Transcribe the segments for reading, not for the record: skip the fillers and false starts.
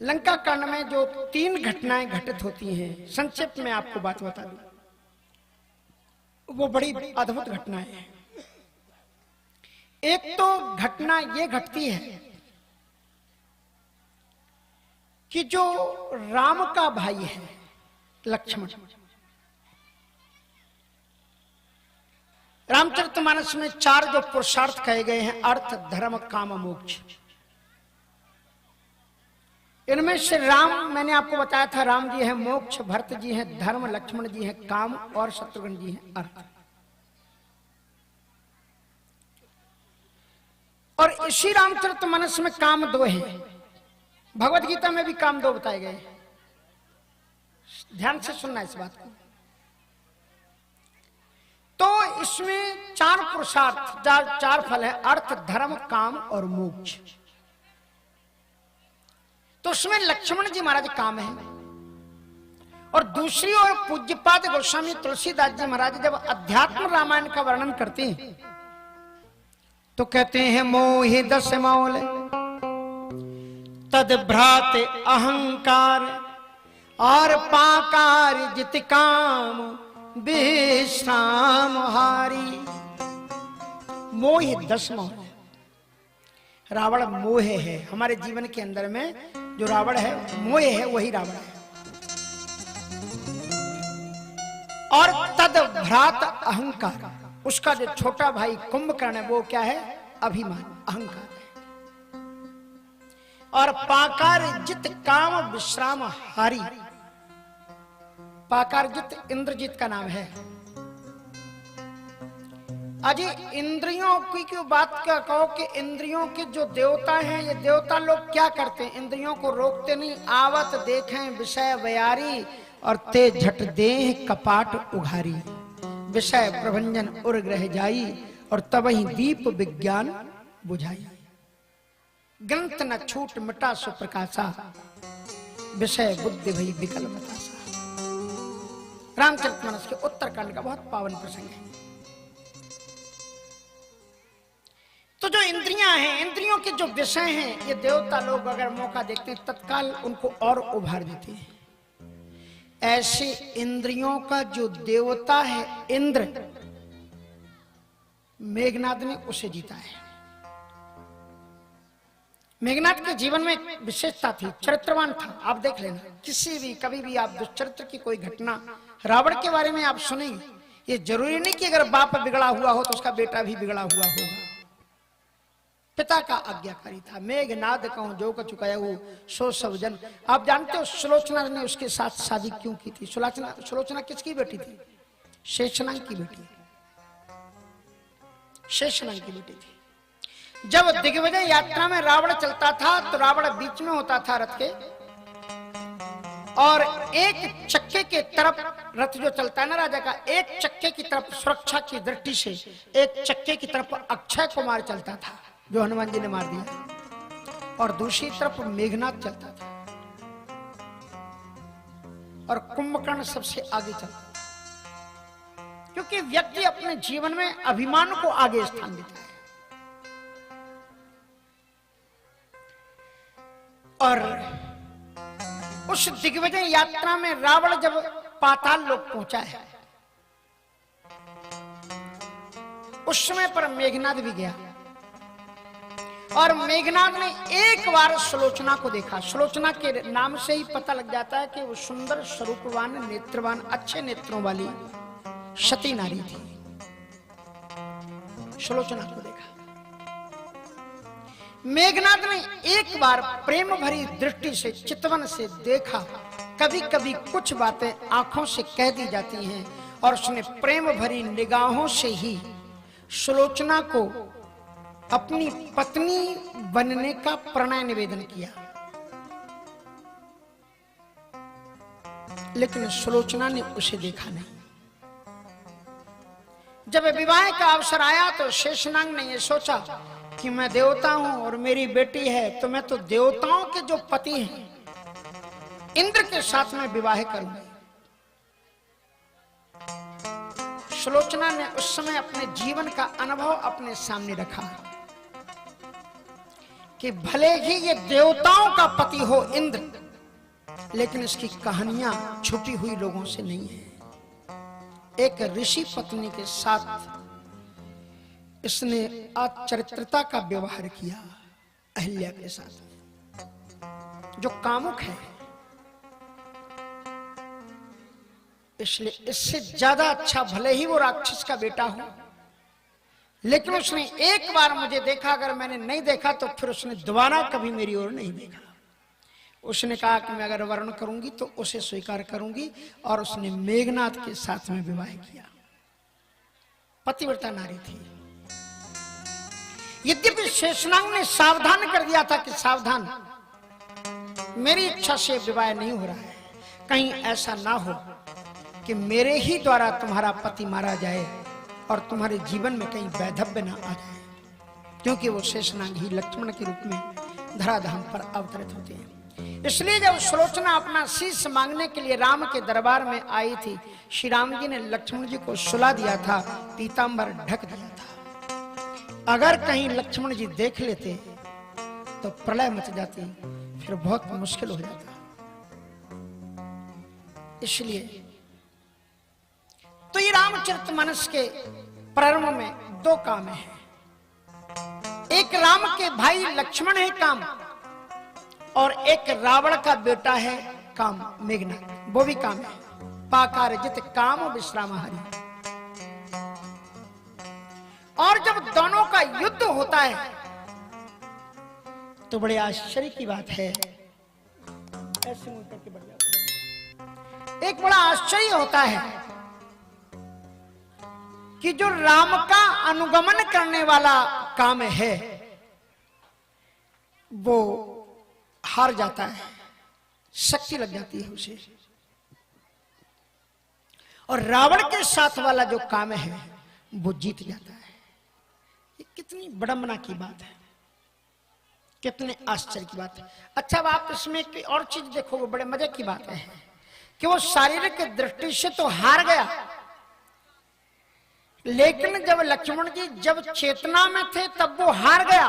लंका कांड में जो 3 घटनाएं घटित होती हैं, संक्षिप्त में आपको बात बता दूं, वो बड़ी अद्भुत घटनाएं हैं। एक तो घटना ये घटती है कि जो राम का भाई है लक्ष्मण, रामचरितमानस में 4 जो पुरुषार्थ कहे गए हैं, अर्थ धर्म काम मोक्ष, इनमें से राम, मैंने आपको बताया था, राम जी हैं मोक्ष, भरत जी हैं धर्म, लक्ष्मण जी हैं काम और शत्रुघ्न जी हैं अर्थ। और इसी रामचरितमानस में काम 2 हैं, भगवत गीता में भी काम 2 बताए गए हैं। ध्यान से सुनना इस बात को। तो इसमें 4 पुरुषार्थ, 4 फल है, अर्थ धर्म काम और मोक्ष। तो उसमें लक्ष्मण जी महाराज काम है, और दूसरी ओर पूज्यपाद गोस्वामी तुलसीदास जी महाराज जब अध्यात्म रामायण का वर्णन करते हैं तो कहते हैं, मोहि 10 मौल तद भ्रात अहंकार और पाकार जित काम विश्राम हारी। मोहि 10 मौल, रावण मोह है। हमारे जीवन के अंदर में जो रावण है, मोह है, वही रावण है। और तद भ्रात अहंकार, उसका जो छोटा भाई कुंभकर्ण है, वो क्या है? अभिमान, अहंकार है। और पाकार जित काम विश्राम हारी, पाकार जित इंद्रजीत का नाम है। अजी इंद्रियों की क्यों बात क्या कहो कि इंद्रियों के जो देवता हैं, ये देवता लोग क्या करते हैं? इंद्रियों को रोकते नहीं, आवत देखें विषय बयारी और ते झट देह कपाट उघारी, विषय प्रभंजन उर ग्रह जाई और तब ही दीप विज्ञान बुझाई। ग्रंथ न छूट मिटा सुप्रकाशा, विषय बुद्धि भई विकल बतासा। रामचरितमानस के उत्तरकांड का बहुत पावन प्रसंग है। तो जो इंद्रियां हैं, इंद्रियों के जो विषय हैं, ये देवता लोग अगर मौका देखते हैं तत्काल उनको और उभार देते हैं। ऐसे इंद्रियों का जो देवता है इंद्र, मेघनाद ने उसे जीता है। मेघनाद के जीवन में एक विशेषता थी, चरित्रवान था। आप देख लेना, किसी भी कभी भी आप दुष्चरित्र की कोई घटना रावण के बारे में आप सुनेंगे, ये जरूरी नहीं कि अगर बाप बिगड़ा हुआ हो तो उसका बेटा भी बिगड़ा हुआ होगा। पिता का आज्ञाकारी था। मेघनाद कहूं जो का चुकाया वो सो सब जन। आप जानते हो सुलोचना ने उसके साथ शादी क्यों की थी? सुलोचना किसकी बेटी थी? शेषनाग की बेटी, शेषनाग की बेटी थी। जब दिग्विजय यात्रा में रावण चलता था तो रावण बीच में होता था रथ के, और एक चक्के के तरफ रथ जो चलता है ना राजा का, एक चक्के की तरफ सुरक्षा की दृष्टि से एक चक्के की तरफ अक्षय कुमार चलता था जो हनुमान जी ने मार दिया, और दूसरी तरफ मेघनाद चलता था, और कुंभकर्ण सबसे आगे चलता था। क्योंकि व्यक्ति अपने जीवन में अभिमान को आगे स्थान देता है। और उस दिग्विजय यात्रा में रावण जब पाताल लोक पहुंचा है, उस समय पर मेघनाद भी गया, और मेघनाद ने एक बार सुलोचना को देखा। सुलोचना के नाम से ही पता लग जाता है कि वो सुंदर स्वरूपवान, नेत्रवान, अच्छे नेत्रों वाली सती नारी थी। सुलोचना को देखा। मेघनाद ने एक बार प्रेम भरी दृष्टि से, चितवन से देखा। कभी कभी कुछ बातें आंखों से कह दी जाती हैं, और उसने प्रेम भरी निगाहों से ही सुलोचना को अपनी पत्नी बनने का प्रणय निवेदन किया। लेकिन सुलोचना ने उसे देखा नहीं। जब विवाह का अवसर आया तो शेषनाग ने यह सोचा कि मैं देवता हूं और मेरी बेटी है, तो मैं तो देवताओं के जो पति हैं इंद्र के साथ में विवाह करूंगी। सुलोचना ने उस समय अपने जीवन का अनुभव अपने सामने रखा। कि भले ही ये देवताओं का पति हो इंद्र, लेकिन इसकी कहानियां छुपी हुई लोगों से नहीं है। एक ऋषि पत्नी के साथ इसने अचरित्रता का व्यवहार किया, अहिल्या के साथ, जो कामुक है। इसलिए इससे ज्यादा अच्छा भले ही वो राक्षस का बेटा हो, लेकिन उसने एक बार मुझे देखा, अगर मैंने नहीं देखा तो फिर उसने दोबारा कभी मेरी ओर नहीं देखा। उसने कहा कि मैं अगर वर्ण करूंगी तो उसे स्वीकार करूंगी, और उसने मेघनाथ के साथ में विवाह किया। पतिव्रता नारी थी। यद्यपि शेषनाग ने सावधान कर दिया था कि सावधान, मेरी इच्छा से विवाह नहीं हो रहा है, कहीं ऐसा ना हो कि मेरे ही द्वारा तुम्हारा पति मारा जाए और तुम्हारे जीवन में कहीं वैधव्य ना आ जाए, क्योंकि वो शेषनाग ही लक्ष्मण के रूप में धराधाम पर अवतरित होते हैं। इसलिए जब सुलोचना अपना शीश मांगने के लिए राम के दरबार में आई थी, श्री राम जी ने लक्ष्मण जी को सुला दिया था, पीतांबर ढक दिया था। अगर कहीं लक्ष्मण जी देख लेते तो प्रलय मच जाती, फिर बहुत मुश्किल हो जाता। इसलिए तो ये रामचरितमानस के प्रारंभ में दो काम है। एक राम के भाई लक्ष्मण है काम, और एक रावण का बेटा है काम, मेघनाथ, वो भी काम है। पाकार जित काम विश्राम हरि। और जब दोनों का युद्ध होता है तो बड़े आश्चर्य की बात है, ऐसे मुंह करके बढ़ जाता है। एक बड़ा आश्चर्य होता है कि जो राम का अनुगमन करने वाला काम है वो हार जाता है, शक्ति लग जाती है उसे, और रावण के साथ वाला जो काम है वो जीत जाता है। ये कितनी बड़म्बना की बात है, कितने आश्चर्य की बात है। अच्छा, अब आप इसमें एक और चीज देखोगे, बड़े मजे की बात है कि वो शारीरिक दृष्टि से तो हार गया, लेकिन जब लक्ष्मण जी जब चेतना में थे तब वो हार गया,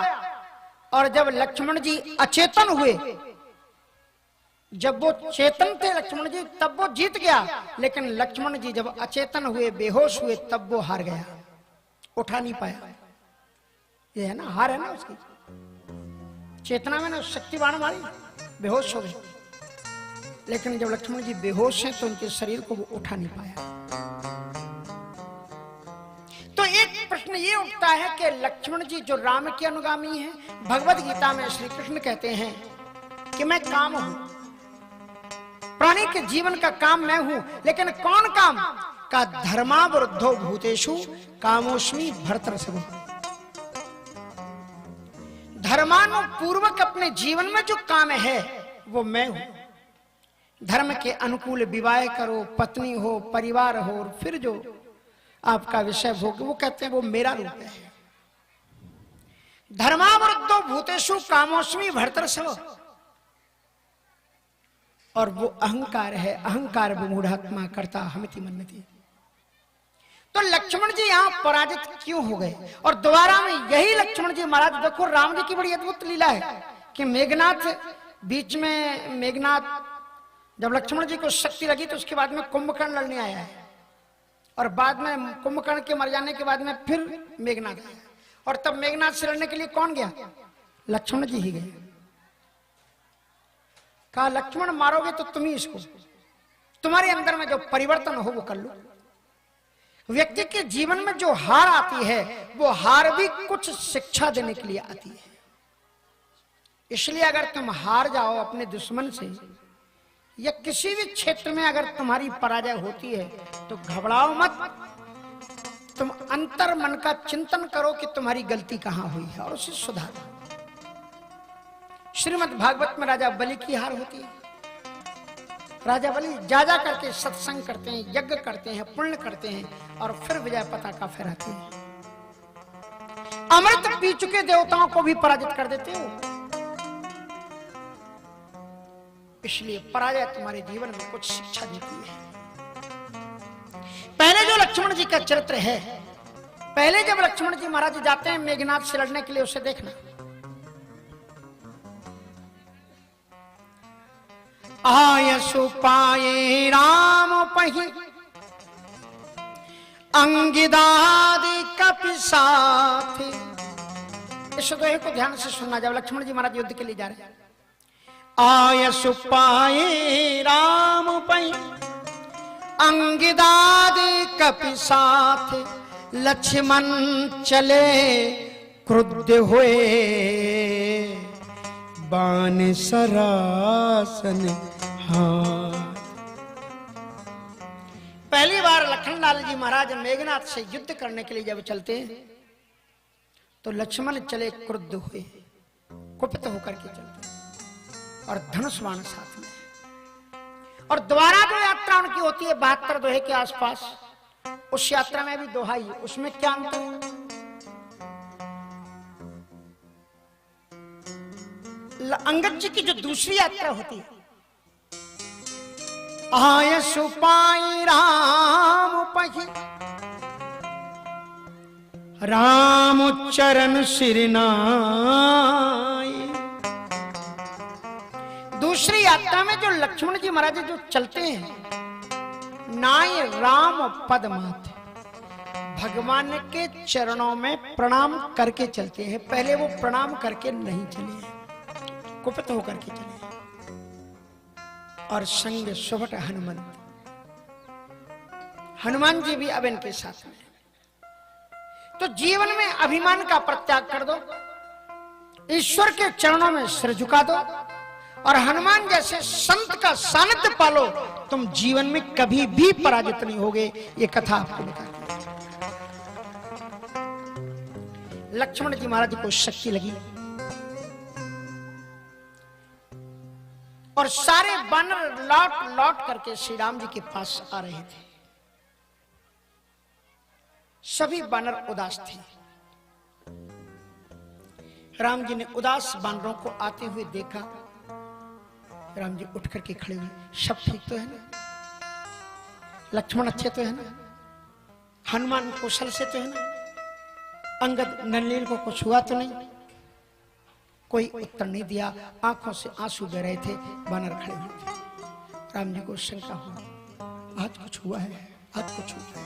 और जब लक्ष्मण जी अचेतन हुए, जब वो चेतन थे लक्ष्मण जी तब वो जीत गया, लेकिन लक्ष्मण जी जब अचेतन हुए, बेहोश हुए, तब वो हार गया, उठा नहीं पाया। ये है ना, हार है ना उसकी। चेतना में ना शक्तिवान मारी, बेहोश हो गए, लेकिन जब लक्ष्मण जी बेहोश हैं तो उनके शरीर को वो उठा नहीं पाया। तो एक प्रश्न ये उठता है कि लक्ष्मण जी जो राम के अनुगामी हैं, भगवत गीता में श्री कृष्ण कहते हैं कि मैं काम हूं, प्राणी के जीवन का काम मैं हूं, लेकिन कौन काम का? धर्मावरुद्धो भूतेषु कामोस्मि भर्तृसभ। धर्मानुपूर्वक अपने जीवन में जो काम है वो मैं हूं। धर्म के अनुकूल विवाह करो, पत्नी हो, परिवार हो, और फिर जो आपका विषय भोग, वो कहते हैं वो मेरा रूप है। धर्मावरुद्धो भूतेषु कामोस्मि भर्तृसभ। और वो अहंकार है, अहंकार विमूढ़ात्मा कर्ता हमिति मन्यते। तो लक्ष्मण जी यहां पराजित क्यों हो गए? और दोबारा में यही लक्ष्मण जी महाराज, देखो राम जी की बड़ी अद्भुत लीला है कि मेघनाथ बीच में, मेघनाथ जब लक्ष्मण जी को शक्ति लगी तो उसके बाद में कुंभकर्ण लड़ने आया है, और बाद में कुंभकर्ण के मर जाने के बाद में फिर मेघनाथ आया, और तब मेघनाथ से लड़ने के लिए कौन गया? लक्ष्मण जी ही गए। कहा लक्ष्मण मारोगे तो तुम ही इसको, तुम्हारे अंदर में जो परिवर्तन हो वो कर लो। व्यक्ति के जीवन में जो हार आती है वो हार भी कुछ शिक्षा देने के लिए आती है। इसलिए अगर तुम हार जाओ अपने दुश्मन से, या किसी भी क्षेत्र में अगर तुम्हारी पराजय होती है तो घबराओ मत, तुम अंतर मन का चिंतन करो कि तुम्हारी गलती कहां हुई है और उसे सुधारो। श्रीमद् भागवत में राजा बलि की हार होती है। राजा बलि जा करके सत्संग करते हैं, यज्ञ करते हैं, पुण्य करते हैं, और फिर विजय पताका फहराते हैं। अमृत पी चुके देवताओं को भी पराजित कर देते हो। इसलिए पराजय तुम्हारे जीवन में कुछ शिक्षा देती है। पहले जो लक्ष्मण जी का चरित्र है, पहले जब लक्ष्मण जी महाराज जाते हैं मेघनाथ से लड़ने के लिए, उसे देखना आयसु पाए राम पही अंगिदादि कपि साथी। इस दोहे को ध्यान से सुनना। जब लक्ष्मण जी महाराज युद्ध के लिए जा रहे हैं, आयसु पाए राम पही अंगिदादि कपि साथी, लक्ष्मण चले क्रुद्ध हुए बाण सरासन हाथ। पहली बार लखनलाल जी महाराज मेघनाथ से युद्ध करने के लिए जब चलते हैं तो लक्ष्मण चले क्रुद्ध हुए, कुपित होकर के चलते हैं और धनुष बाण साथ में। और दोबारा जो यात्रा उनकी होती है 72 दोहे के आसपास, उस यात्रा में भी दोहाई, उसमें क्या अंतर है? अंगद जी की जो दूसरी यात्रा होती है, आयसु पाई राम पही राम चरण सिरनाई। दूसरी यात्रा में जो लक्ष्मण जी महाराज जो चलते हैं, नाय राम पद माथे, भगवान के चरणों में प्रणाम करके चलते हैं। पहले वो प्रणाम करके नहीं चले, कुपित होकर के चले। और संग सुभट हनुमंत, हनुमान जी भी अब इनके साथ में। तो जीवन में अभिमान का परित्याग कर दो, ईश्वर के चरणों में सिर झुका दो और हनुमान जैसे संत का सानिध्य पालो, तुम जीवन में कभी भी पराजित नहीं होगे। ये कथा आपको बताती है। लक्ष्मण जी महाराज को शक्ति लगी और सारे बानर लौट लौट करके श्री राम जी के पास आ रहे थे। सभी बानर उदास थे। राम जी ने उदास बानरों को आते हुए देखा। राम जी उठ करके खड़े हुए, सब ठीक तो है ना? लक्ष्मण अच्छे तो है ना? हनुमान कुशल से तो है ना? अंगद नलिनी को कुछ हुआ तो नहीं? कोई उत्तर नहीं दिया, आंखों से आंसू बह रहे थे। बानर खड़े हुए थे। राम जी को शंका हुआ, आज कुछ हुआ है, आज कुछ हुआ है।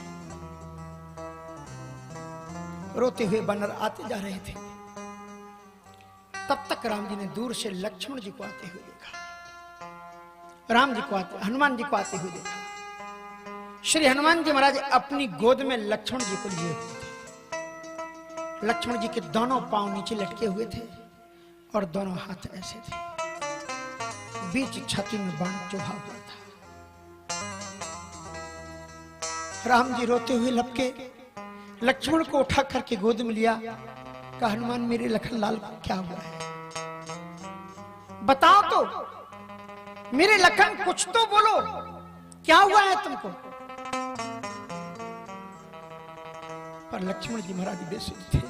रोते हुए बानर आते जा रहे थे। तब तक राम जी ने दूर से लक्ष्मण जी को आते हुए देखा, राम जी को आते, हनुमान जी को आते हुए देखा। श्री हनुमान जी महाराज अपनी गोद में लक्ष्मण जी को लिए हुए थे। लक्ष्मण जी के दोनों पांव नीचे लटके हुए थे और दोनों हाथ ऐसे थे। बीच छाती में बाण चुभा हुआ था। राम जी रोते हुए लपके लक्ष्मण को उठा करके गोद में लिया। कहा, हनुमान मेरे लखनलाल को क्या हुआ है? बताओ तो मेरे लखन, कुछ तो बोलो, क्या हुआ है तुमको? पर लक्ष्मण जी महाराज बेसुध थे।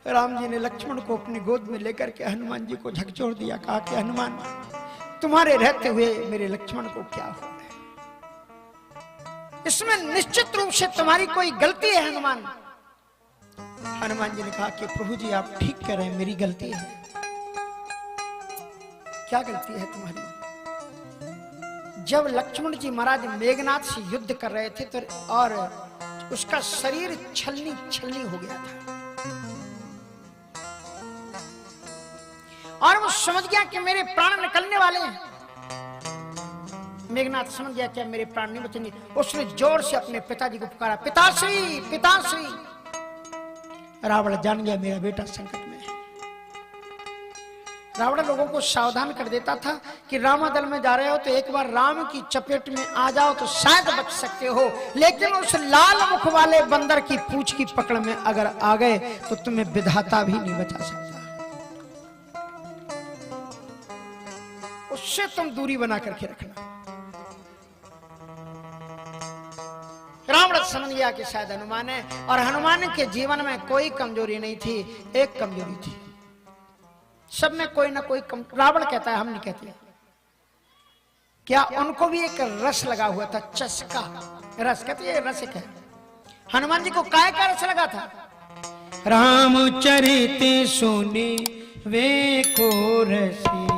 राम जी ने लक्ष्मण को अपनी गोद में लेकर के हनुमान जी को झकझोर दिया। कहा कि हनुमान, तुम्हारे रहते हुए मेरे लक्ष्मण को क्या हुआ है? इसमें निश्चित रूप से तुम्हारी कोई गलती है हनुमान। हनुमान जी ने कहा कि प्रभु जी आप ठीक कह रहे हैं, मेरी गलती है। क्या गलती है तुम्हारी? जब लक्ष्मण जी महाराज मेघनाथ से युद्ध कर रहे थे तो और उसका शरीर छलनी छलनी हो गया था और वो समझ गया कि मेरे प्राण निकलने वाले हैं। मेघनाथ समझ गया कि मेरे प्राण नहीं बचेंगे। उसने जोर से अपने पिताजी को पुकारा, पिताश्री पिताश्री। रावण जान गया मेरा बेटा संकट में है। रावण लोगों को सावधान कर देता था कि रामादल में जा रहे हो तो एक बार राम की चपेट में आ जाओ तो शायद बच सकते हो, लेकिन उस लाल मुख वाले बंदर की पूंछ की पकड़ में अगर आ गए तो तुम्हें विधाता भी नहीं बचा सकता। उससे तुम दूरी बना करके रखना। रावण समझ गया कि शायद हनुमान है, और हनुमान के जीवन में कोई कमजोरी नहीं थी, एक कमजोरी थी। सब में कोई ना कोई रावण कहता है, हम नहीं कहते। क्या उनको भी एक रस लगा हुआ था, चस्का रस कहते हैं, रस क्या? हनुमान जी को काय का रस लगा था? रामचरित सुने वे को रसिया,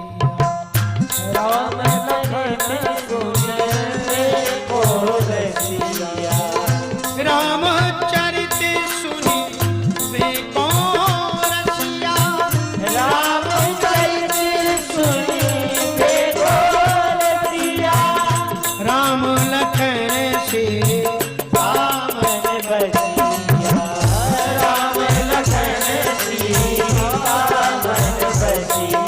राम लखन सुने को रसिया। रामचरित सुनी वे को रसिया। रामचरित सुनी वे को रसिया। राम लखन से रामन बसिया। राम लखन सीता मन बसिया।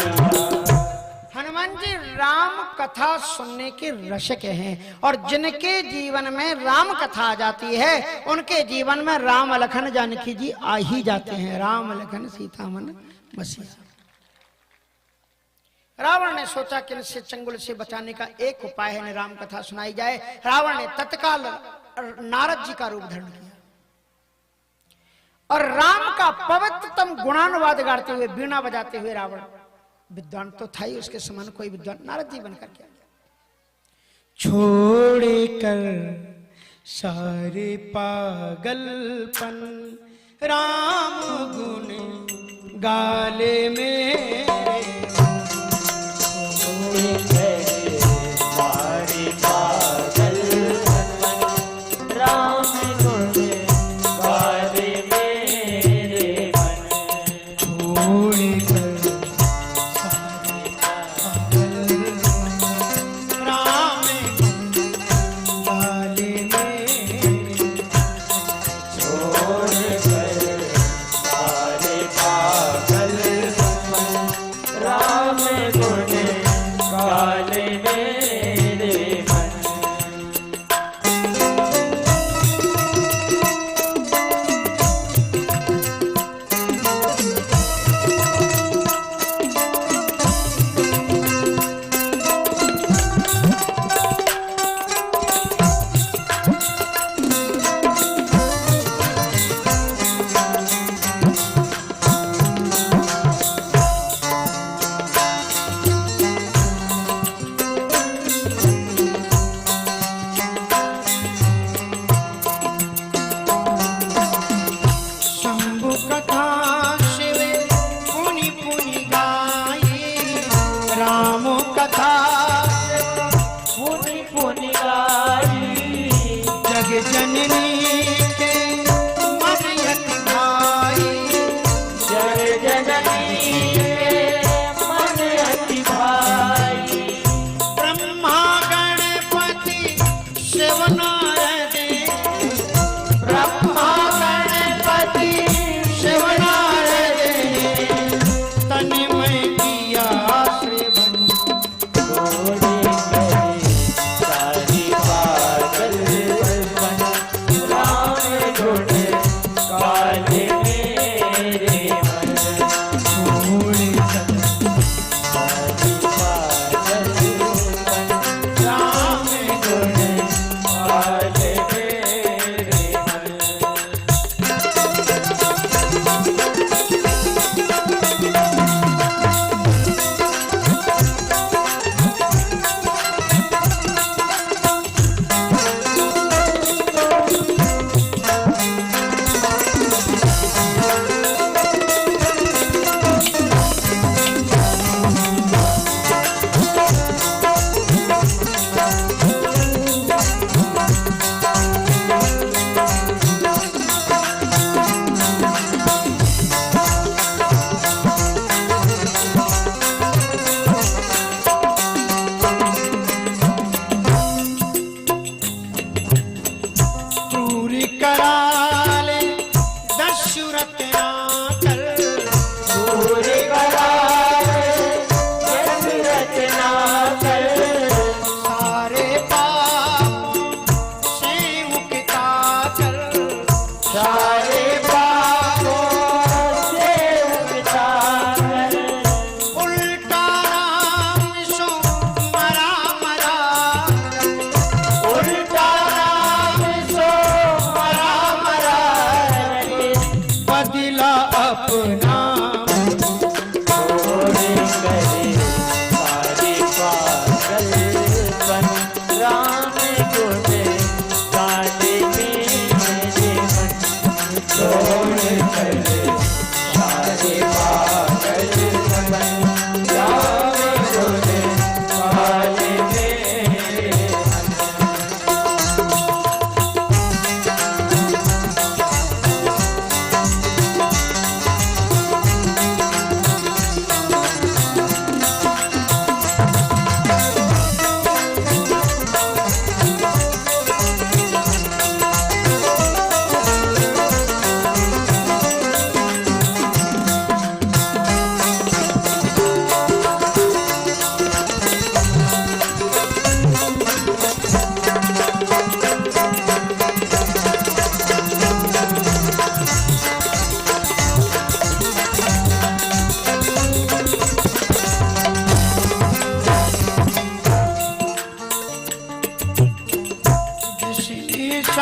हनुमान जी राम कथा सुनने के रसिक हैं और जिनके जीवन में राम कथा आ जाती है उनके जीवन में राम लखन जानकी जी आ ही जाते हैं। राम लखन सीता मन बसिया। रावण ने सोचा कि इनसे चंगुल से बचाने का एक उपाय है, राम कथा सुनाई जाए। रावण ने तत्काल नारद जी का रूप धारण किया और राम का पवित्रतम गुणानुवाद गाते हुए, वीणा बजाते हुए, रावण विद्वान तो था ही, उसके समान कोई विद्वान नारद जी बनकर क्या छोड़ कर सारे पागलपन राम गुण गाले में। सारे पागल राम गुण गाले मेरे मन। छोड़ कर सारे पागलपन राम गुण गाले में। छोड़ कर सारे पागल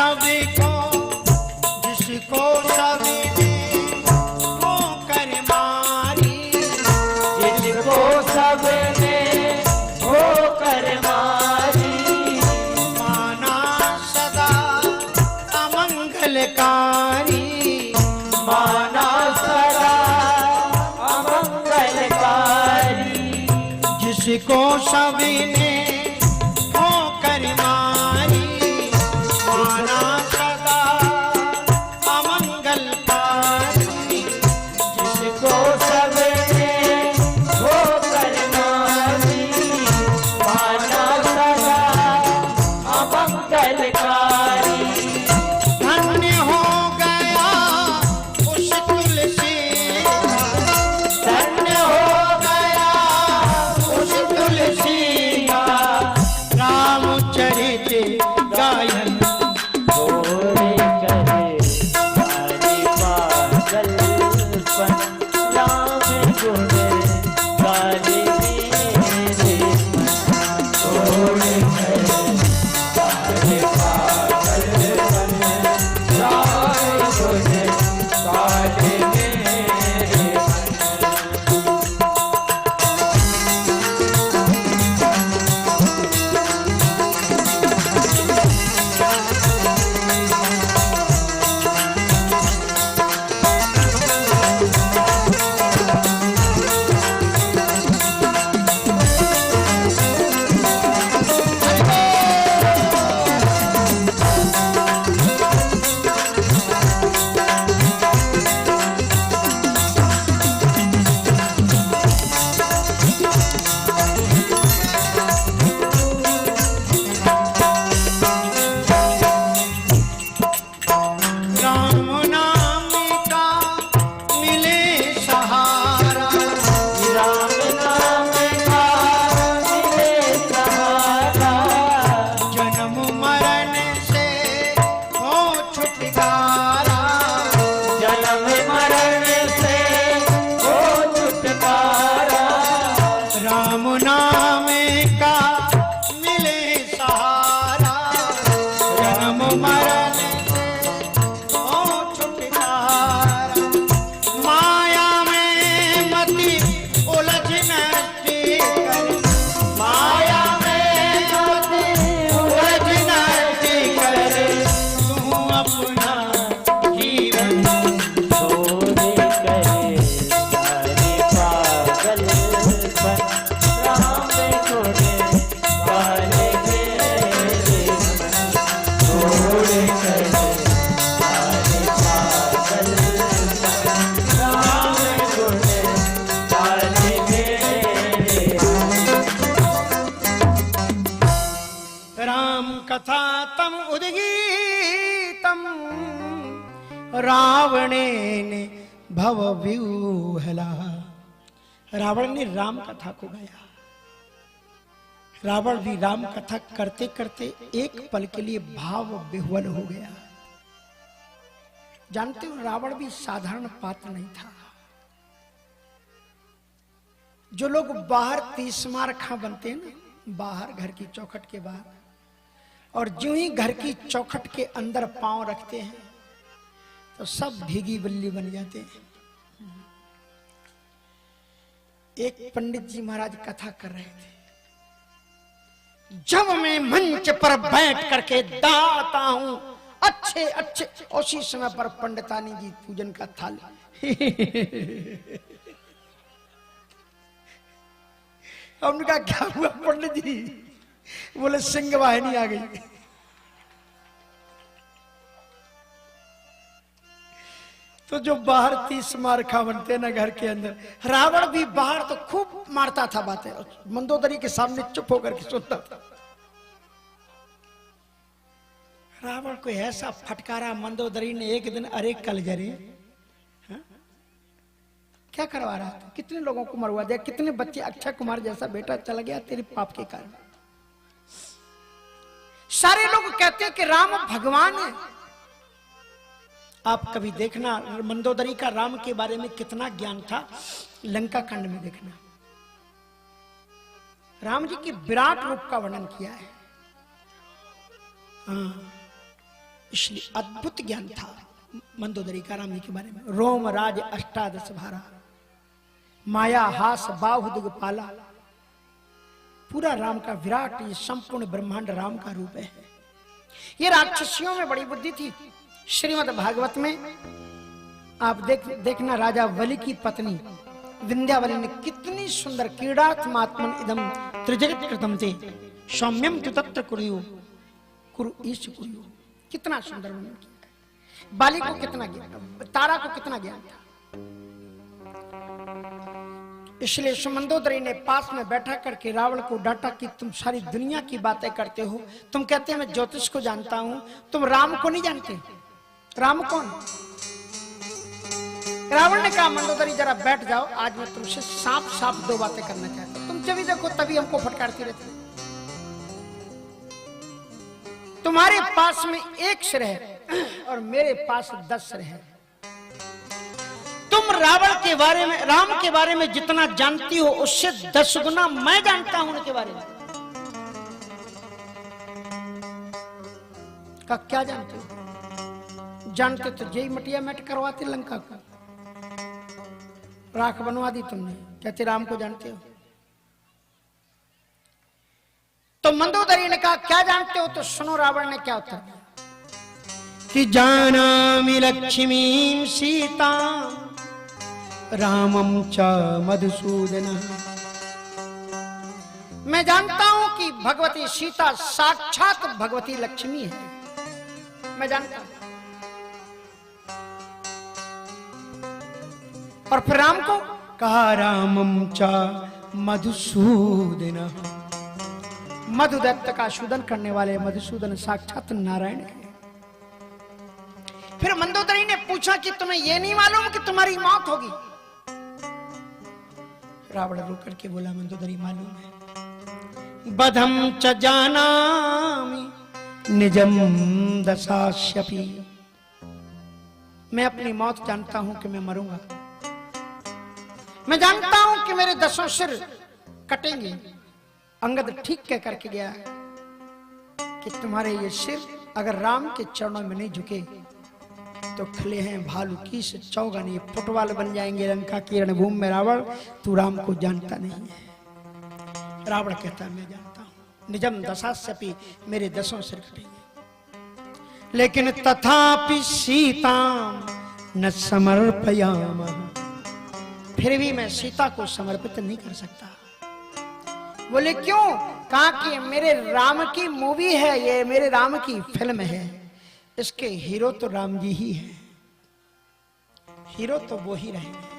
सबको जिसको सभी ने ठोकर मारी, जिसको सबने ठोकर मारी, माना सदा अमंगलकारी, माना सदा अमंगलकारी, जिसको सभी ने ठोकर मारी, माना सदा अमंगलकारी, जिसको सबने ठोकर मारी, माना सदा अमंगलकारी। धन्य हो गया उस तुलसी, धन्य हो गया उस तुलसी का, रामचरित गायन गोरे करे हरि पागलपन, राम गुण गाने मेरे मन। गोरे करे हरि पागलपन, राम गुण गाने मेरे मन। राम नाम का मिले सहारा, राम नाम का मिले सहारा, जन्म मरण से हो छुटकारा, जन्म मरण से हो छुटकारा, राम नाम का मिले सहारा, जन्म मरण से हो छुटकारा, माया में मति उलझ न कर, माया में मति उलझ न कर तू अपना जीवन गोरे करे हरि पागलपन, राम गुण गाने मेरे मन। गोरे करे हरि पागलपन, राम गुण गाने मेरे मन। राम कथा तम उद्गीतम रावणेन भव व्यूहला, रावण ने राम कथा को गाया। रावण भी राम कथा करते करते एक पल के लिए भाव विह्वल हो गया। जानते हो रावण भी साधारण पात्र नहीं था। जो लोग बाहर 30 मार खा बनते हैं ना, बाहर घर की चौखट के बाहर, और जो ही घर की चौखट के अंदर पांव रखते हैं तो सब भीगी बल्ली बन जाते हैं। एक पंडित जी महाराज कथा कर रहे थे, जब मैं मंच पर बैठ करके दाता हूं अच्छे अच्छे, उसी समय पर पंडितानी जी पूजन का थाली हमने कहा क्या हुआ पंडित जी? बोले सिंह वाहिनी आ गई। तो जो बाहर 30 मार खा बनते ना घर के अंदर, रावण भी बाहर तो खूब मारता था बातें, मंदोदरी के सामने चुप होकर के सुनता था। रावण को ऐसा फटकारा मंदोदरी ने एक दिन, अरे कल जरे क्या करवा रहा था, कितने लोगों को मरवा दिया, कितने बच्चे, अक्षय कुमार जैसा बेटा चला गया तेरे पाप के कारण। सारे लोग कहते हैं कि राम भगवान है। आप कभी देखना मंदोदरी का राम के बारे में कितना ज्ञान था, लंका कांड में देखना। राम जी की विराट रूप का वर्णन किया है। हाँ, इसलिए अद्भुत ज्ञान था मंदोदरी का राम जी के बारे में। रोम राज अष्टादश भारा, माया हास बाहु दिगपाला, पूरा राम का विराट, ये संपूर्ण ब्रह्मांड राम का रूप है। ये राक्षसियों में बड़ी बुद्धि थी। श्रीमद् भागवत में आप देखना, राजा बलि की पत्नी विंध्यावली ने कितनी सुंदर, क्रीडात्मात्मन इदम त्रिजगत कृतम थे सौम्यम तु तत्र कुरु ईश कुरु, कितना सुंदर वर्णन किया। बाली को कितना ज्ञान, तारा को कितना ज्ञान था। इसलिए सुमंदोदरी ने पास में बैठा करके रावण को डांटा कि तुम सारी दुनिया की बातें करते हो, तुम कहते हैं मैं ज्योतिष को जानता हूं, तुम राम को नहीं जानते। राम कौन? रावण ने कहा मंदोदरी जरा बैठ जाओ, आज मैं तुमसे साफ साफ दो बातें करना चाहता हूं। तुम जब भी देखो तभी हमको फटकारती रहती हो। तुम्हारे पास में एक सिर है और मेरे पास 10 सिर है। तुम रावण के बारे में, राम के बारे में जितना जानती हो उससे 10 गुना मैं जानता हूं उनके बारे में। का क्या जानते हो? जानते तो जय मटिया मेट करवाते लंका को, राख बनवा दी तुमने, कहते राम को जानते हो। तो मंदोदरी ने कहा क्या जानते हो? तो सुनो रावण ने क्या उत्तर दिया कि जानामि लक्ष्मीं सीता रामं च मधुसूदन। मैं जानता हूं कि भगवती सीता साक्षात भगवती लक्ष्मी है, मैं जानता हूं। और फिर राम को कहा रामं च मधुसूदन, मधुदैत्य का शोधन करने वाले मधुसूदन साक्षात नारायण है। फिर मंदोदरी ने पूछा कि तुम्हें यह नहीं मालूम कि तुम्हारी मौत होगी? रावण रो करके बोला मंदोदरी मालूम है। बधम च जानामि निजम दशास्यपि, मैं अपनी मौत जानता हूं कि मैं मरूंगा। मैं जानता हूं कि मेरे 10 सिर कटेंगे। अंगद ठीक कह करके गया कि तुम्हारे ये सिर अगर राम के चरणों में नहीं झुके तो खले हैं भालू की से चौगन, ये फुटबॉल बन जाएंगे लंका की रणभूमि में। रावण तू राम को जानता नहीं है। रावण कहता मैं जानता हूं, निजम दशास्यपि, मेरे 10 सिर कटेंगे। लेकिन तथापि सीता न समर्पयामः, फिर भी मैं सीता को समर्पित नहीं कर सकता। बोले क्यों? कहा कि मेरे राम की मूवी है, ये मेरे राम की फिल्म है, इसके हीरो तो राम जी ही है, हीरो तो वो ही रहेंगे।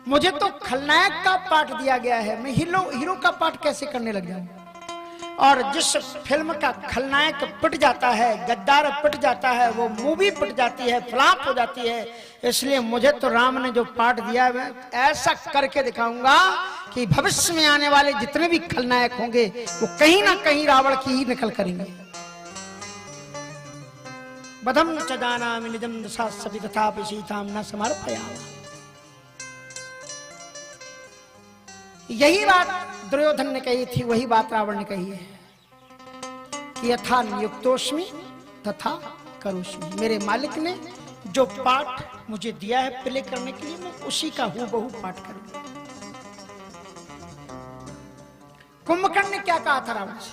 मुझे तो खलनायक का पार्ट दिया गया है, मैं हीरो का पार्ट कैसे करने लग जाऊं? और जिस फिल्म का खलनायक पिट जाता है, गद्दार पिट जाता है, वो मूवी पिट जाती है, फ्लॉप हो जाती है। इसलिए मुझे तो राम ने जो पार्ट दिया है ऐसा करके दिखाऊंगा कि भविष्य में आने वाले जितने भी खलनायक होंगे वो कहीं ना कहीं रावण की ही नकल करेंगे। बधम च जानामि निजं दशास्यपि तथापि सीतां न समर्पयामि। यही बात दुर्योधन ने कही थी, वही बात रावण ने कही है कि यथा नियुक्तोस्मि तथा करोस्मि। मेरे मालिक ने जो पाठ मुझे दिया है प्ले करने के लिए, मैं उसी का हूबहू पाठ करूंगा। कुंभकर्ण ने क्या कहा था रावण से?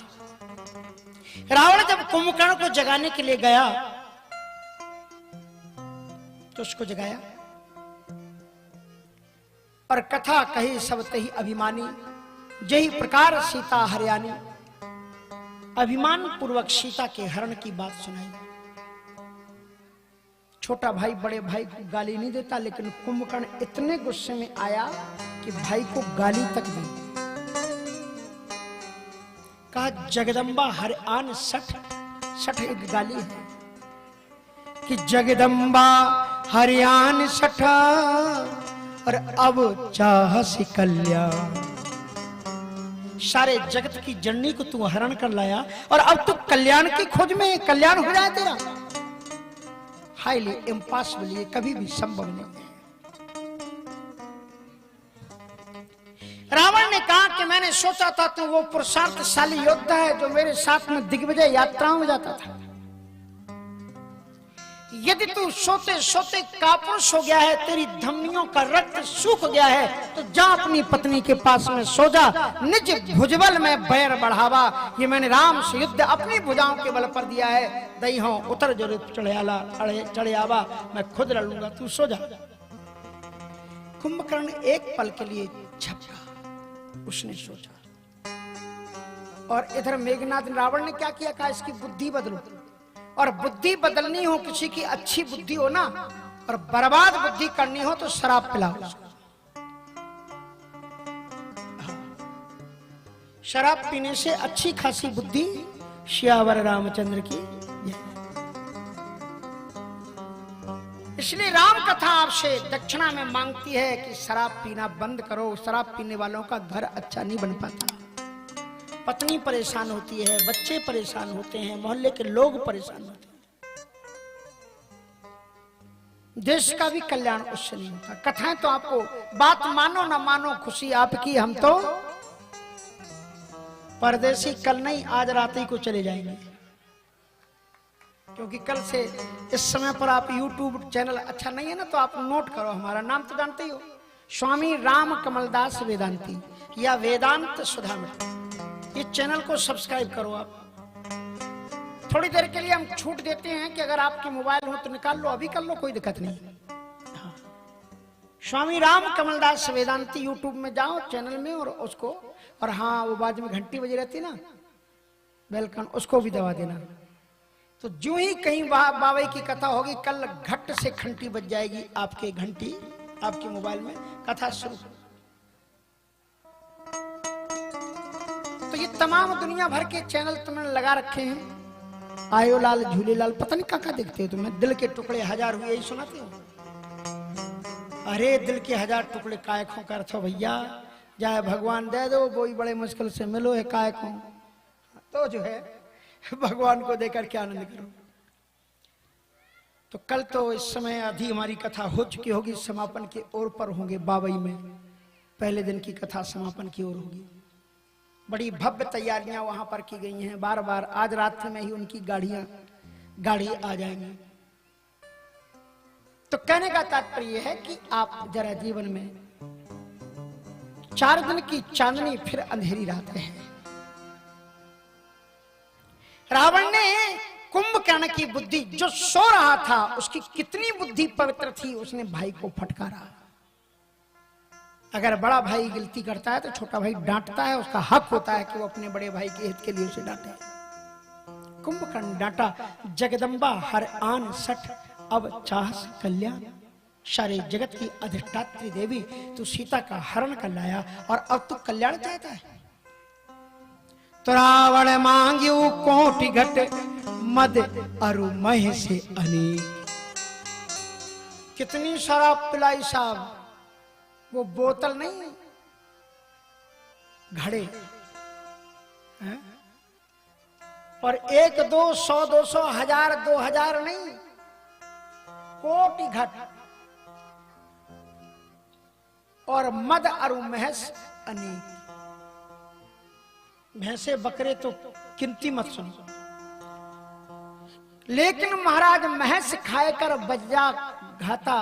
रावण जब कुंभकर्ण को जगाने के लिए गया तो उसको जगाया और कथा कही सब तही अभिमानी, जही प्रकार सीता हरियाणी। अभिमान पूर्वक सीता के हरण की बात सुनाई। छोटा भाई बड़े भाई को गाली नहीं देता, लेकिन कुंभकर्ण इतने गुस्से में आया कि भाई को गाली तक दी। कहा जगदम्बा हरियाण सठ एक गाली है कि जगदम्बा हरियाण सठ और अब चाहसी कल्याण। सारे जगत की जननी को तू हरण कर लाया और अब तू कल्याण की खोज में, कल्याण हो जाए तेरा। हाईली इम्पॉसिबल, ये कभी भी संभव नहीं है। रावण ने कहा कि मैंने सोचा था तू वो पुरुषार्थशाली योद्धा है जो मेरे साथ में दिग्विजय यात्राओं में जाता था, यदि तू सोते सोते कापुरुष हो गया है, तेरी धमनियों का रक्त सूख गया है, तो जा अपनी पत्नी के पास में सो जा। निज भुजबल में बैर बढ़ावा, ये मैंने राम से युद्ध अपनी भुजाओं के बल पर दिया है। दई हो उतर जरूर चढ़े आवा, मैं खुद लड़ूंगा, तू सो जा। कुंभकर्ण एक पल के लिए झपका, उसने सोचा। और इधर मेघनाथ रावण ने क्या किया, कहा इसकी बुद्धि बदलो। और बुद्धि बदलनी हो, किसी की अच्छी बुद्धि हो ना, और बर्बाद बुद्धि करनी हो तो शराब पिलाओ उसको। शराब पीने से अच्छी खासी बुद्धि श्यावर रामचंद्र की। इसलिए राम कथा आपसे दक्षिणा में मांगती है कि शराब पीना बंद करो। शराब पीने वालों का घर अच्छा नहीं बन पाता, पत्नी परेशान होती है, बच्चे परेशान होते हैं, मोहल्ले के लोग परेशान होते हैं, देश का भी कल्याण उससे नहीं होता। कथाएं तो आपको, बात मानो ना मानो खुशी आपकी, हम तो परदेसी कल नहीं आज रात ही को चले जाएंगे। क्योंकि कल से इस समय पर आप YouTube चैनल अच्छा नहीं है ना, तो आप नोट करो, हमारा नाम तो जानते ही हो, स्वामी राम कमलदास वेदांती या वेदांत सुधामृत। ये चैनल को सब्सक्राइब करो। आप थोड़ी देर के लिए हम छूट देते हैं कि अगर आपके मोबाइल हो तो निकाल लो, अभी कर लो, कोई दिक्कत नहीं। हाँ। स्वामी राम कमलदास वेदांती YouTube में जाओ चैनल में, और उसको, और हाँ वो बाद में घंटी बजी रहती ना वेलकम, उसको भी दबा देना। तो जो ही कहीं बाबा की कथा होगी, कल घट से घंटी बज जाएगी आपके, घंटी आपके मोबाइल में, कथा शुरू। तो ये तमाम दुनिया भर के चैनल तुमने लगा रखे हैं। आयो लाल झूले लाल, पता नहीं क्या देखते हो तुम्हें। दिल के टुकड़े हजार हुए, यही सुनाते हो। अरे दिल के हजार टुकड़े काय खो कर थो भैया, जाए भगवान दे दो, वो ही बड़े मुश्किल से मिलो है काय खो, तो जो है भगवान को देकर के आनंद करो। तो कल तो इस समय आधी हमारी कथा हो चुकी होगी, समापन के ओर पर होंगे। बाबई में पहले दिन की कथा समापन की ओर होगी। बड़ी भव्य तैयारियां वहां पर की गई हैं। बार बार आज रात में ही उनकी गाड़ी आ जाएंगी। तो कहने का तात्पर्य है कि आप जरा जीवन में 4 दिन की चांदनी फिर अंधेरी रात है। रावण ने कुंभकर्ण की बुद्धि, जो सो रहा था उसकी कितनी बुद्धि पवित्र थी, उसने भाई को फटकारा। अगर बड़ा भाई गलती करता है तो छोटा भाई डांटता है, उसका हक होता है कि वो अपने बड़े भाई के हित के लिए उसे डांटे। कुंभकर्ण डांटा, जगदम्बा हर आन सठ अब चाहस कल्याण, सारे जगत की अधिष्ठात्री देवी, तू सीता का हरण कर लाया और अब तू कल्याण चाहता है। तो रावण मांग्यू कोटि घट मद अरु मह से अनेक। कितनी शराब पिलाई साहब, वो बोतल नहीं, घड़े हैं? और 1 2 100 200 1000 2000 नहीं, कोटि घट। और मद अरु महस अनेक। भैंसे बकरे तो गिनती मत सुनो, लेकिन महाराज महस खाए कर बज्जा घाता,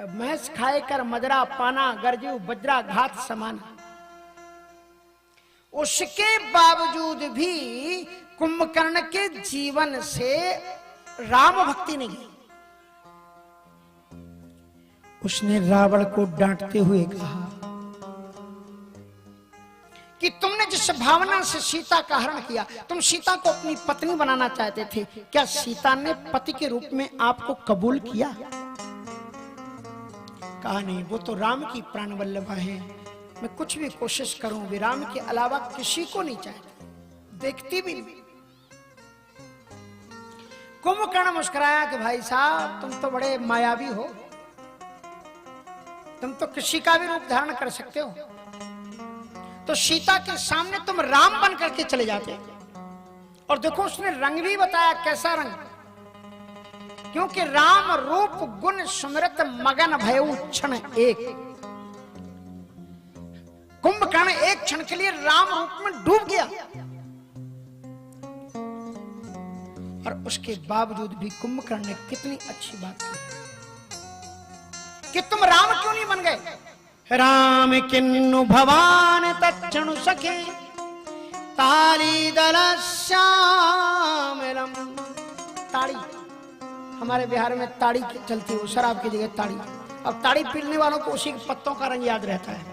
महस खाए कर मदरा पाना, गरजू बज्रा घात समाना। उसके बावजूद भी कुंभकर्ण के जीवन से राम भक्ति नहीं गई। उसने रावण को डांटते हुए कहा कि तुमने जिस भावना से सीता का हरण किया, तुम सीता को अपनी पत्नी बनाना चाहते थे, क्या सीता ने पति के रूप में आपको कबूल किया? कहा नहीं, वो तो राम की प्राण वल्लभा है। मैं कुछ भी कोशिश करूं, वे राम के अलावा किसी को नहीं चाहती, देखती भी नहीं। कुंभकर्ण मुस्कुराया कि भाई साहब तुम तो बड़े मायावी हो, तुम तो किसी का भी रूप धारण कर सकते हो, तो सीता के सामने तुम राम बन करके चले जाते। और देखो उसने रंग भी बताया, कैसा रंग, क्योंकि राम रूप गुण सुमरत मगन भयउ क्षण एक। कुंभकर्ण एक क्षण के लिए राम रूप में डूब गया। और उसके बावजूद भी कुंभकर्ण ने कितनी अच्छी बात की कि तुम राम क्यों नहीं बन गए। राम किन्नु भवान तक्षणु सखे ताली दल श्यामलम। ताड़ी, हमारे बिहार में ताड़ी चलती है, शराब की जगह ताड़ी। अब ताड़ी पीने वालों को उसी के पत्तों का रंग याद रहता है।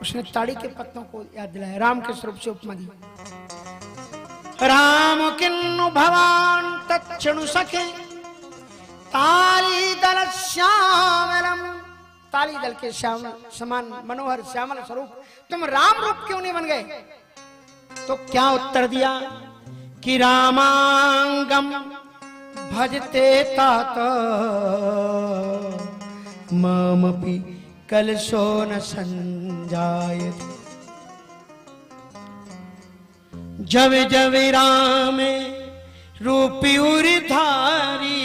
उसने ताड़ी के पत्तों को याद दिलाया, राम के स्वरूप से उपमा दी। राम किन्नु भवान तक्षणु सखे ताली दल श्यामलम। ताली दल के श्यामल समान मनोहर श्यामल स्वरूप तुम राम रूप क्यों नहीं बन गए। तो क्या उत्तर दिया कि रामांगम भजते तात ममपि कलशो न संजायते। जब जब राम रूपी उर्धारी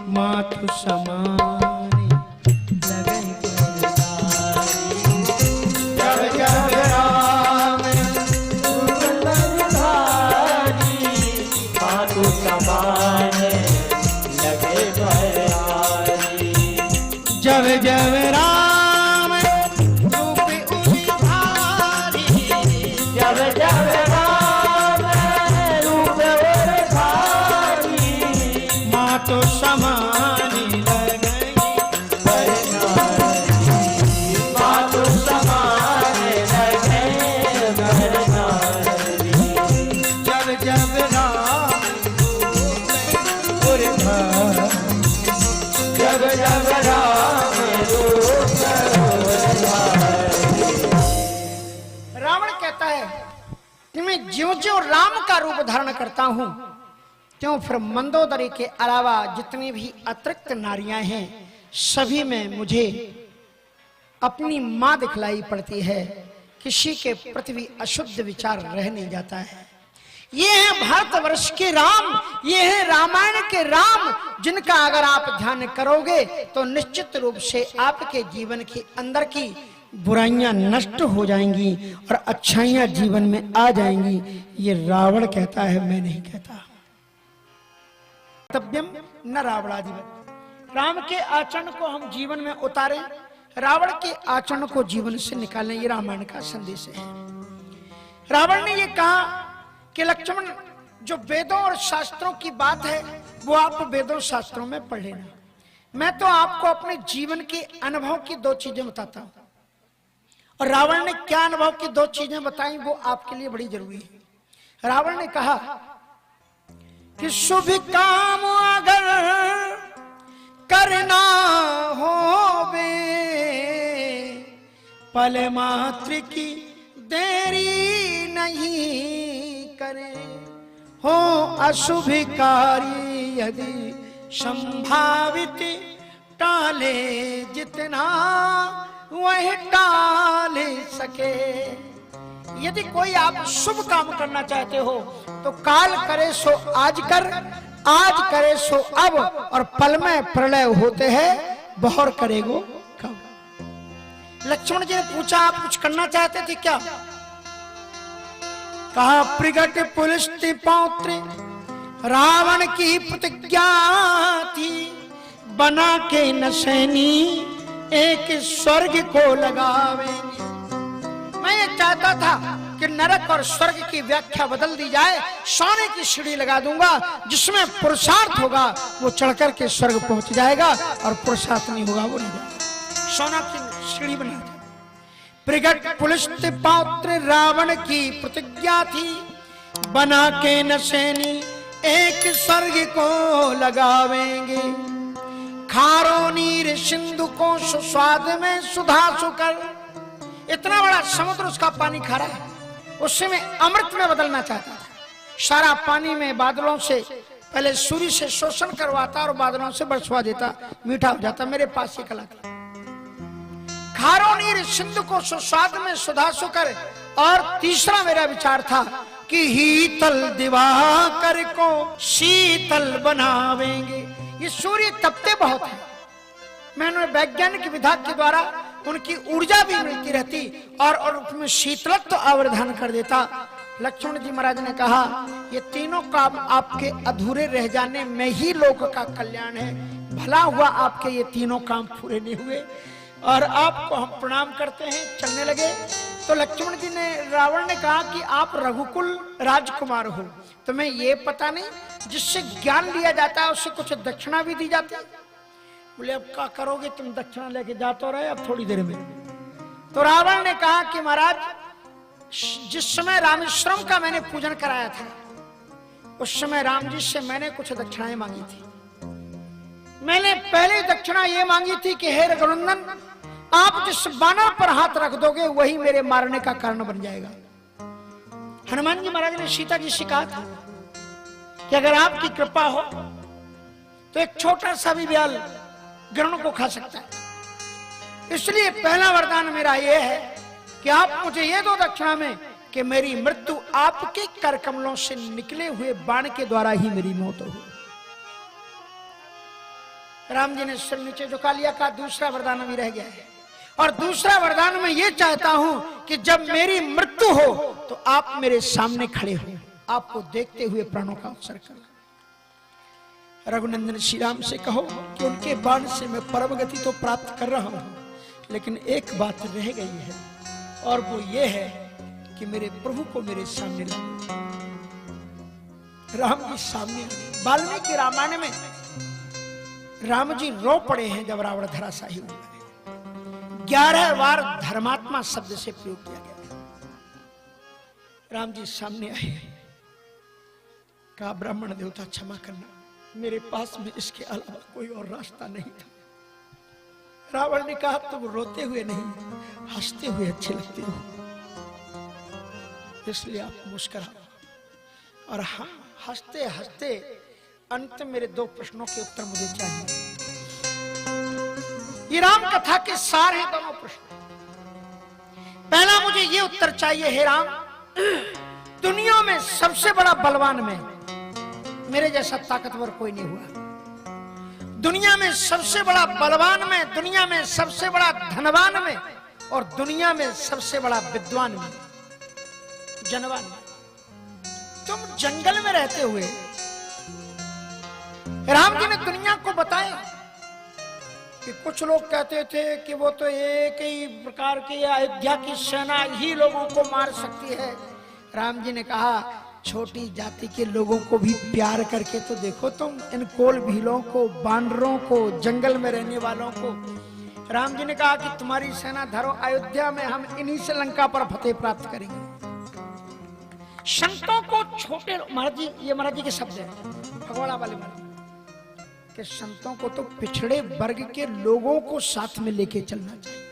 मातु समानी लगन गिरधारी। जब जब राम उर्धारी मातु समान लगे बरारी। जब जब राम रूपी उर्धारी। जब जब राम रूप उर्धारी मातु समानी लगई बरनारी। मातु समान लगे बरनारी। जब जब राम उर्धारी। जब जब राम रूप रावण कहता है कि मैं ज्यों ज्यों राम का रूप धारण करता हूं त्यों फिर मंदोदरी के अलावा जितनी भी अतिरिक्त नारियां हैं सभी में मुझे अपनी मां दिखलाई पड़ती है। किसी के प्रति भी अशुद्ध विचार रह नहीं जाता है। ये है भारतवर्ष के राम, ये है रामायण के राम, जिनका अगर आप ध्यान करोगे तो निश्चित रूप से आपके जीवन के अंदर की बुराइयां नष्ट हो जाएंगी और अच्छाइयां जीवन में आ जाएंगी। ये रावण कहता है, मैं नहीं कहता। तब्यम न रावणादिवत। राम के आचरण को हम जीवन में उतारें, रावण के आचरण को जीवन से निकालें। ये रामायण का संदेश है। रावण ने ये कहा कि लक्ष्मण, जो वेदों और शास्त्रों की बात है वो आप वेदों शास्त्रों में पढ़ लेना। मैं तो आपको अपने जीवन के अनुभव की दो चीजें बताता हूं। और रावण ने क्या अनुभव की दो चीजें बताई वो आपके लिए बड़ी जरूरी है। रावण ने कहा कि शुभ काम अगर करना हो बे पल मात्र की देरी नहीं करे। हो अशुभ कार्य यदि संभावित टाले जितना वह टाल सके। यदि कोई आप शुभ काम करना चाहते हो तो काल करे सो आज कर, आज करे सो अब, और पल में प्रलय होते हैं बहर करेगो कब। लक्ष्मण जी ने पूछा आप कुछ करना चाहते थे क्या। कहा प्रगट पुलिस्ति पौत्र रावण की प्रतिज्ञा थी, बना के नशैनी एक स्वर्ग को लगावेंगे। मैं ये चाहता था कि नरक और स्वर्ग की व्याख्या बदल दी जाए, सोने की सीढ़ी लगा दूंगा जिसमें पुरुषार्थ होगा वो चढ़कर के स्वर्ग पहुंच जाएगा और पुरुषार्थ नहीं होगा वो नहीं जाएगा। सोना की सीढ़ी बना दी। प्रगट पुलिस्ति पौत्र रावण की प्रतिज्ञा थी, बना के नशैनी एक स्वर्ग को लगावेंगे। खारो नीर सिंधु को सुस्वाद में सुधा सुकर। इतना बड़ा समुद्र उसका पानी खा रहा है, उससे मैं अमृत में बदलना चाहता था। सारा पानी में बादलों से पहले सूर्य से शोषण करवाता और बादलों से बरसवा देता, मीठा हो जाता। मेरे पास ये कला थी। खारो नीर सिंधु को सुस्वाद में सुधा सुकर। और तीसरा मेरा विचार था कि हीतल दिवाकर को शीतल बनावेंगे। ये सूर्य तपते बहुत है, मैंने वैज्ञानिक विभाग के द्वारा उनकी ऊर्जा भी मिलती रहती और उसमें शीतलत्व आवर्धन कर देता। लक्ष्मण जी महाराज ने कहा ये तीनों काम आपके अधूरे रह जाने में ही लोक का कल्याण है, भला हुआ आपके ये तीनों काम पूरे नहीं हुए और आपको हम प्रणाम करते हैं। चलने लगे तो लक्ष्मण जी ने, रावण ने कहा कि आप रघुकुल राजकुमार हो, तुम्हें ये पता नहीं जिससे ज्ञान लिया जाता है उससे कुछ दक्षिणा भी दी जाती है? बोले अब क्या करोगे तुम, दक्षिणा लेके जा तो रहे अब थोड़ी देर में। तो रावण ने कहा कि महाराज जिस समय रामेश्वरम का मैंने पूजन कराया था उस समय राम जी से मैंने कुछ दक्षिणाएं मांगी थी। मैंने पहले दक्षिणा ये मांगी थी कि हे रघुनंदन, आप जिस बानर पर हाथ रख दोगे वही मेरे मारने का कारण बन जाएगा। हनुमान जी महाराज ने सीता जी से कहा था कि अगर आपकी कृपा हो तो एक छोटा सा भी ब्याल गरुण को खा सकता है। इसलिए पहला वरदान मेरा यह है कि आप मुझे ये दो दक्षिणा में कि मेरी मृत्यु आपके कर कमलों से निकले हुए बाण के द्वारा ही मेरी मौत हो। राम जी ने सिर नीचे झुका लिया, कहा दूसरा वरदान अभी रह गया है और दूसरा वरदान मैं ये चाहता हूं कि जब मेरी मृत्यु हो तो आप मेरे सामने खड़े हो, आपको देखते हुए प्राणों का उत्सर्ग करो। रघुनंदन श्री राम से कहो कि उनके बाण से मैं परम गति तो प्राप्त कर रहा हूं, लेकिन एक बात रह गई है और वो ये है कि मेरे प्रभु को मेरे सामने लाओ। राम जी सामने, वाल्मीकि रामायण में राम जी रो पड़े हैं जब रावण धराशायी हुआ है। 11 बार धर्मात्मा शब्द से प्रयोग किया गया। राम जी सामने आए, कहा ब्राह्मण देवता क्षमा करना, मेरे पास में इसके अलावा कोई और रास्ता नहीं था। रावण ने कहा तुम रोते हुए नहीं हंसते हुए अच्छे लगते हो, इसलिए आप मुस्कुराओ। और हाँ, हंसते हंसते अंत मेरे 2 प्रश्नों के उत्तर मुझे चाहिए। ये राम कथा के सार हैं दोनों प्रश्न। पहला मुझे ये उत्तर चाहिए, हे राम, दुनिया में सबसे बड़ा बलवान में मेरे जैसा ताकतवर कोई नहीं हुआ। दुनिया में सबसे बड़ा बलवान में, दुनिया में सबसे बड़ा धनवान में और दुनिया में सबसे बड़ा विद्वान में, जनवान में, तुम जंगल में रहते हुए राम जी ने दुनिया को बताया कि कुछ लोग कहते थे कि वो तो एक ही प्रकार की अयोध्या की सेना ही लोगों को मार सकती है। राम जी ने कहा छोटी जाति के लोगों को भी प्यार करके तो देखो तुम, इन कोल भीलों को, बानरों को, जंगल में रहने वालों को। राम जी ने कहा कि तुम्हारी सेना धरो अयोध्या में, हम इन्हीं से लंका पर फतेह प्राप्त करेंगे। संतों को छोटे, महाराज जी, ये महाराज जी के शब्द है भगवाड़ा वाले महाराज के, संतों को तो पिछड़े वर्ग के लोगों को साथ में लेके चलना चाहिए।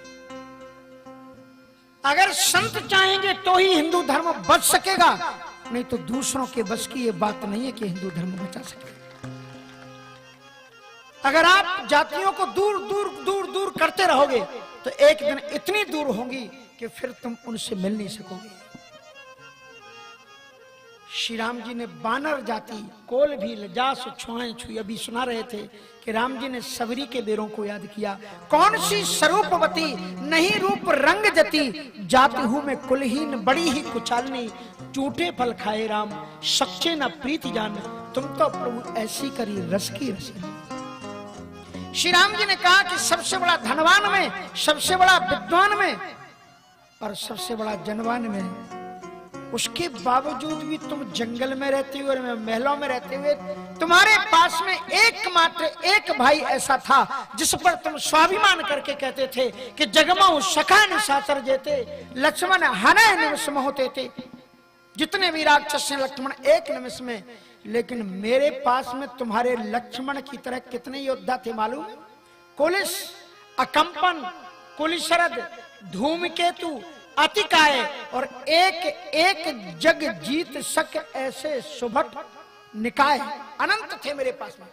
अगर संत चाहेंगे तो ही हिंदू धर्म बच सकेगा, नहीं तो दूसरों के बस की ये बात नहीं है कि हिंदू धर्म बचा सके। अगर आप जातियों को दूर दूर दूर दूर करते रहोगे तो एक दिन इतनी दूर होंगी कि फिर तुम उनसे मिल नहीं सकोगे। श्री राम जी ने बानर जाति, कोल भी, जास, छुआएं छुई, अभी सुना रहे थे कि राम जी ने सबरी के बेरों को याद किया। कौन सी स्वरूपवती नहीं रूप रंग जती, जाति हूं मैं कुलहीन बड़ी ही कुचालनी, टूटे फल खाए राम सच्चे न प्रीति जान, तुम तो प्रभु ऐसी करी रस की रसनी। श्री राम जी ने कहा कि सबसे बड़ा धनवान में, सबसे बड़ा विद्वान में और सबसे बड़ा जनवान में, उसके बावजूद भी तुम जंगल में रहते हुए और महलों में रहते हुए तुम्हारे पास में एकमात्र एक भाई ऐसा था जिस पर तुम स्वाभिमान करके कहते थे कि जगमऊ सखा निशाचर जेते, लक्ष्मण हनय निमिष में होते थे। जितने भी राक्षस हैं लक्ष्मण एक निमिष में, लेकिन मेरे पास में तुम्हारे लक्ष्मण की तरह कितने योद्धा थे मालूम? कुलिस, अकंपन, कुलिशरद, धूमकेतु, अतिकाय और एक एक जग जीत सक ऐसे सुभट निकाय अनंत थे मेरे पास में।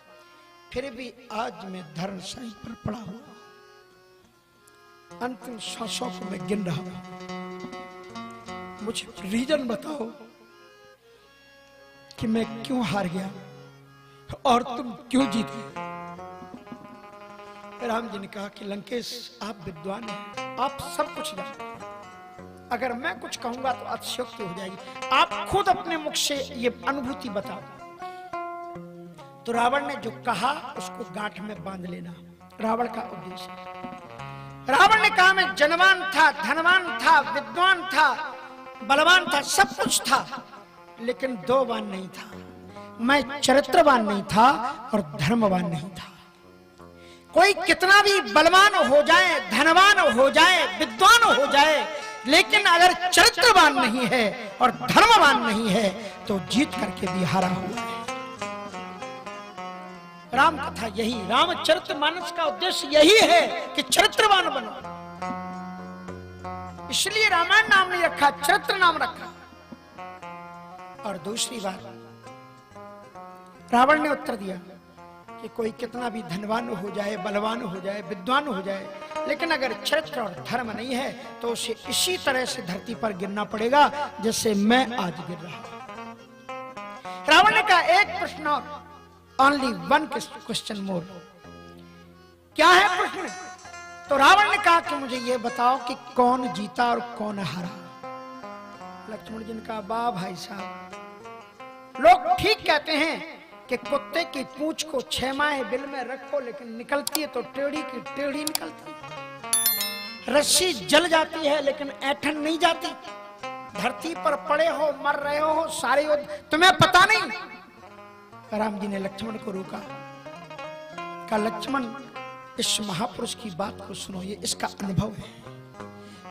फिर भी आज मैं धर्मशाही पर पड़ा हुआ, अंतिम सांसों को मैं गिन रहा हूं। मुझे रीजन बताओ कि मैं क्यों हार गया और तुम क्यों जीते। राम जी ने कहा कि लंकेश, आप विद्वान हैं, आप सब कुछ जानते हैं, अगर मैं कुछ कहूंगा तो अतिशयोक्ति हो जाएगी। आप खुद अपने मुख से ये अनुभूति बताओ। तो रावण ने जो कहा उसको गांठ में बांध लेना रावण का उद्देश्य है। रावण ने कहा मैं जनवान था, धनवान था, विद्वान था, बलवान था, सब कुछ था, लेकिन दो बान नहीं था। मैं चरित्रवान नहीं था और धर्मवान नहीं था। कोई कितना भी बलवान हो जाए, धनवान हो जाए, विद्वान हो जाए, लेकिन अगर चरित्रवान नहीं है और धर्मवान नहीं है तो जीत करके भी हारा हुआ है। राम कथा यही, रामचरितमानस का उद्देश्य यही है कि चरित्रवान बनो। इसलिए रामायण नाम नहीं रखा, चरित्र नाम रखा। और दूसरी बात, रावण ने उत्तर दिया कि कोई कितना भी धनवान हो जाए, बलवान हो जाए, विद्वान हो जाए, लेकिन अगर चरित्र और धर्म नहीं है तो उसे इसी तरह से धरती पर गिरना पड़ेगा जैसे मैं आज गिर रहा हूं। रावण ने कहा एक प्रश्न और, ओनली वन क्वेश्चन मोर। क्या है प्रश्न? तो रावण ने कहा कि मुझे यह बताओ कि कौन जीता और कौन हारा। लक्ष्मण जी ने कहा वाह भाई साहब, लोग ठीक कहते हैं कि कुत्ते की पूंछ को 6 माह बिल में रखो लेकिन निकलती है तो टेढ़ी की टेढ़ी निकलती है। रस्सी जल जाती है लेकिन ऐंठन नहीं जाती। धरती पर पड़े हो, मर रहे हो सारे, तुम्हें पता नहीं। राम जी ने लक्ष्मण को रोका, कहा लक्ष्मण इस महापुरुष की बात को सुनो, ये इसका अनुभव है।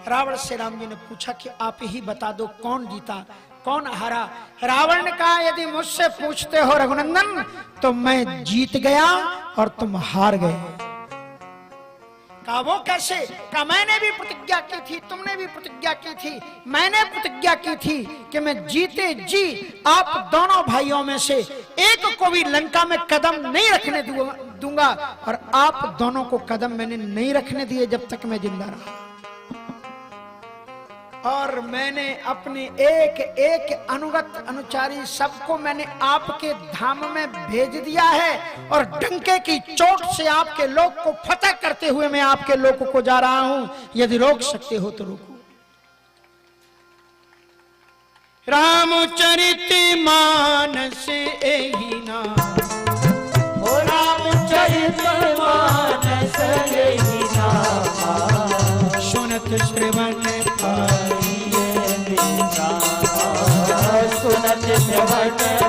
रावण से राम जी ने पूछा कि आप ही बता दो कौन जीता कौन हारा। रावण ने कहा यदि मुझसे पूछते हो रघुनंदन तो मैं जीत गया और तुम हार गए। कहा वो कैसे? कहा मैंने भी प्रतिज्ञा की थी, तुमने भी प्रतिज्ञा की थी। मैंने प्रतिज्ञा की थी कि मैं जीते जी आप दोनों भाइयों में से एक को भी लंका में कदम नहीं रखने दूंगा, और आप दोनों को कदम मैंने नहीं रखने दिए जब तक मैं जिंदा रहा। और मैंने अपने एक एक अनुगत अनुचारी सबको मैंने आपके धाम में भेज दिया है, और डंके की चोट से आपके लोक को फतह करते हुए मैं आपके लोक को जा रहा हूं। यदि रोक सकते हो तो रोको। रामचरित मानस एहि नाम, ओ रामचरित मानस एहि नाम, सुनत श्रवण सुनत श्रवण